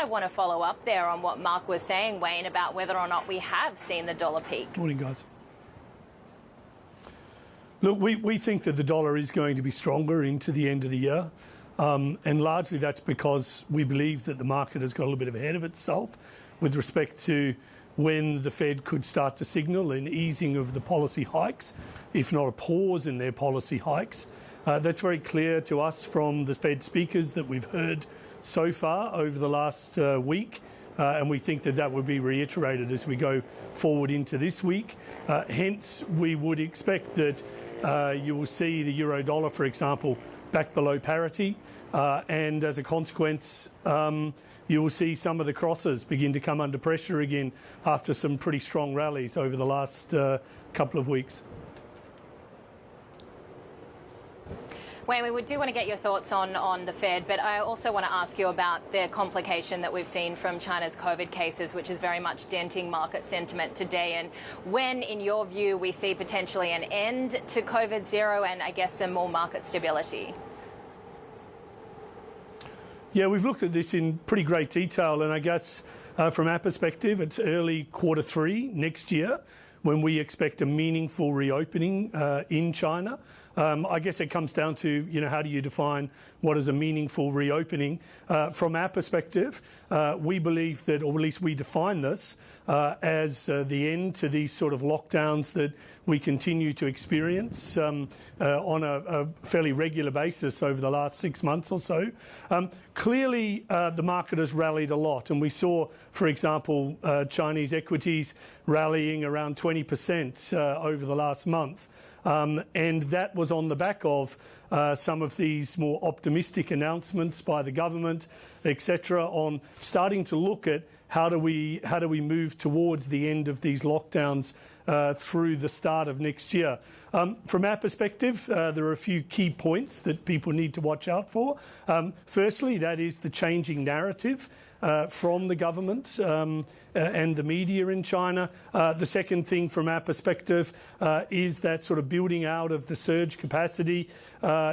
of want to follow up there on what Mark was saying, Wayne, about whether or not we have seen the dollar peak. Morning, guys. Look, we think that the dollar is going to be stronger into the end of the year. And largely that's because we believe that the market has got a little bit ahead of itself with respect to when the Fed could start to signal an easing of the policy hikes, if not a pause in their policy hikes. That's very clear to us from the Fed speakers that we've heard so far over the last week. And we think that that would be reiterated as we go forward into this week. Hence, we would expect that you will see the euro dollar, for example, back below parity. And as a consequence, you will see some of the crosses begin to come under pressure again after some pretty strong rallies over the last couple of weeks. Wayne, we do want to get your thoughts on the Fed, but I also want to ask you about the complication that we've seen from China's COVID cases, which is very much denting market sentiment today, and when, in your view, we see potentially an end to COVID Zero and, I guess, some more market stability. Yeah, we've looked at this in pretty great detail, and I guess from our perspective, it's early Q3 next year when we expect a meaningful reopening in China. I guess it comes down to, how do you define what is a meaningful reopening? From our perspective, we believe that, or at least we define this, as the end to these sort of lockdowns that we continue to experience on a fairly regular basis over the last 6 months or so. Clearly, the market has rallied a lot, and we saw, for example, Chinese equities rallying around 20% over the last month. And that was on the back of some of these more optimistic announcements by the government, etc., on starting to look at how do we move towards the end of these lockdowns through the start of next year. From our perspective, there are a few key points that people need to watch out for. Firstly, that is the changing narrative from the government and the media in China. The second thing from our perspective is that sort of building out of the surge capacity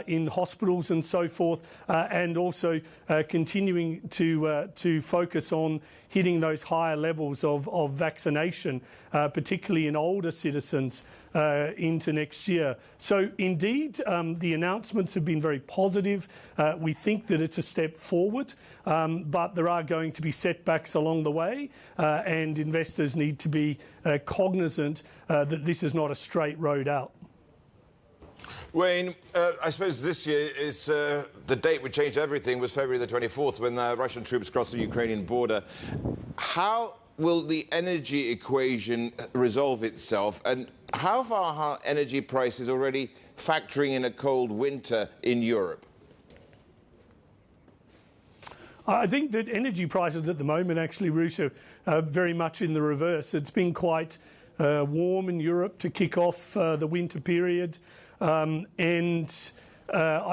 in hospitals and so forth, and also continuing to focus on hitting those higher levels of vaccination, particularly in older citizens, into next year. So indeed, the announcements have been very positive. We think that it's a step forward, but there are going to be setbacks along the way, and investors need to be cognizant that this is not a straight road out. Wayne, I suppose this year is the date which changed everything was February the 24th when Russian troops crossed the Ukrainian border. How will the energy equation resolve itself, and how far are energy prices already factoring in a cold winter in Europe? I think that energy prices at the moment, actually, Rishaad, are very much in the reverse. It's been quite warm in Europe to kick off the winter period. I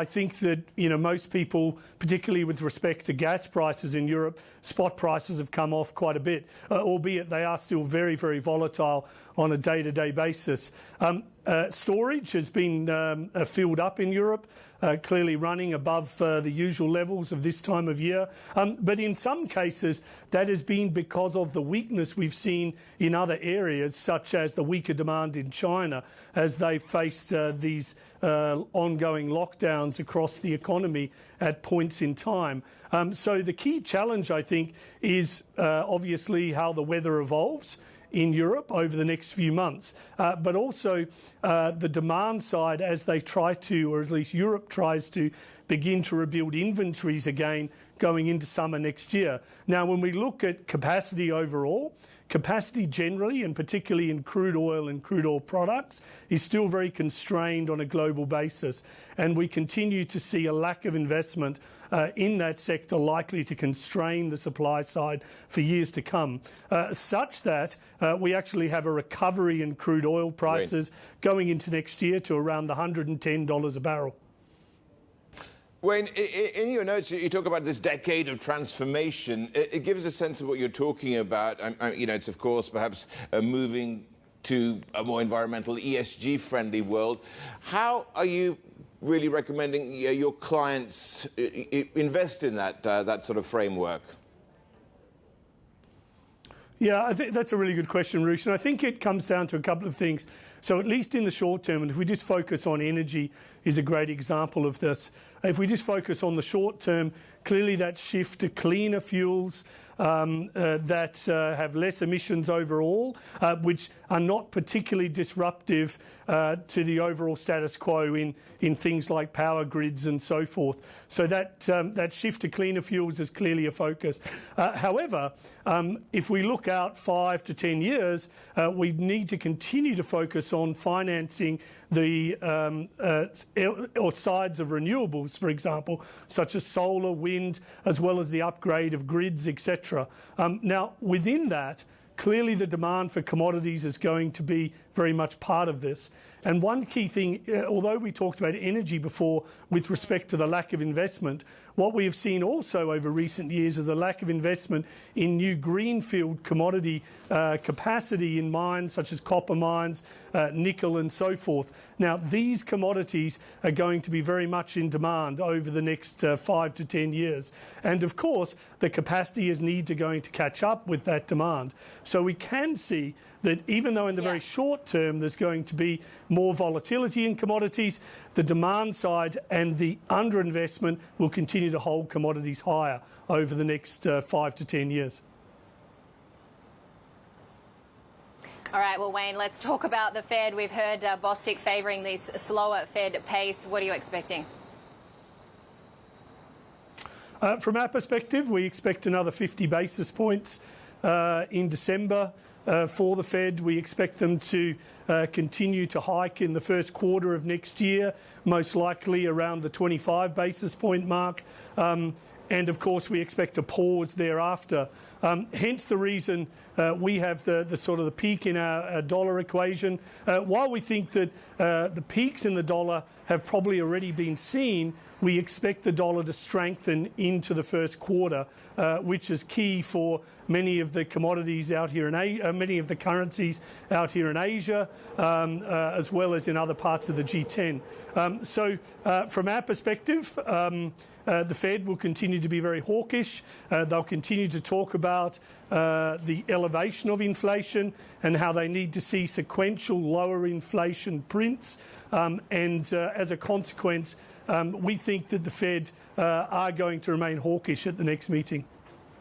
think that, most people, particularly with respect to gas prices in Europe, spot prices have come off quite a bit, albeit they are still very, very volatile on a day-to-day basis. Storage has been filled up in Europe, clearly running above the usual levels of this time of year. But in some cases, that has been because of the weakness we've seen in other areas, such as the weaker demand in China, as they faced these ongoing lockdowns across the economy at points in time. So the key challenge, I think, is obviously how the weather evolves in Europe over the next few months, but also the demand side as they try to, or at least Europe tries to, begin to rebuild inventories again going into summer next year. Now, when we look at capacity overall, capacity generally, and particularly in crude oil and crude oil products, is still very constrained on a global basis. And we continue to see a lack of investment in that sector likely to constrain the supply side for years to come, such that we actually have a recovery in crude oil prices going into next year to around the $110 a barrel. Wayne, in your notes, you talk about this decade of transformation. It gives a sense of what you're talking about. It's, of course, perhaps moving to a more environmental, ESG-friendly world. How are you really recommending your clients invest in that sort of framework? Yeah, I think that's a really good question, Rush. And I think it comes down to a couple of things. So at least in the short term, and if we just focus on energy is a great example of this. If we just focus on the short term, clearly that shift to cleaner fuels that have less emissions overall, which are not particularly disruptive to the overall status quo in things like power grids and so forth. So that shift to cleaner fuels is clearly a focus. However, if we look out 5 to 10 years, we need to continue to focus on financing the or sides of renewables, for example, such as solar, wind, as well as the upgrade of grids, etc. Now, within that, clearly the demand for commodities is going to be very much part of this. And one key thing, although we talked about energy before with respect to the lack of investment, what we have seen also over recent years is the lack of investment in new greenfield commodity capacity in mines such as copper mines, nickel and so forth. Now, these commodities are going to be very much in demand over the next 5 to 10 years. And of course, the capacity is going to catch up with that demand. So we can see that even though in the very short term there's going to be more volatility in commodities, the demand side and the underinvestment will continue to hold commodities higher over the next 5 to 10 years. All right, well, Wayne, let's talk about the Fed. We've heard Bostic favouring this slower Fed pace. What are you expecting? From our perspective, we expect another 50 basis points in December. For the Fed, we expect them to continue to hike in the first quarter of next year, most likely around the 25 basis point mark. And of course, we expect a pause thereafter. Hence the reason we have the sort of the peak in our dollar equation. While we think that the peaks in the dollar have probably already been seen, we expect the dollar to strengthen into the first quarter, which is key for many of the commodities out here in many of the currencies out here in Asia, as well as in other parts of the G10. So from our perspective, the Fed will continue to be very hawkish. They'll continue to talk about the elevation of inflation and how they need to see sequential lower inflation prints. And as a consequence, we think that the Fed are going to remain hawkish at the next meeting.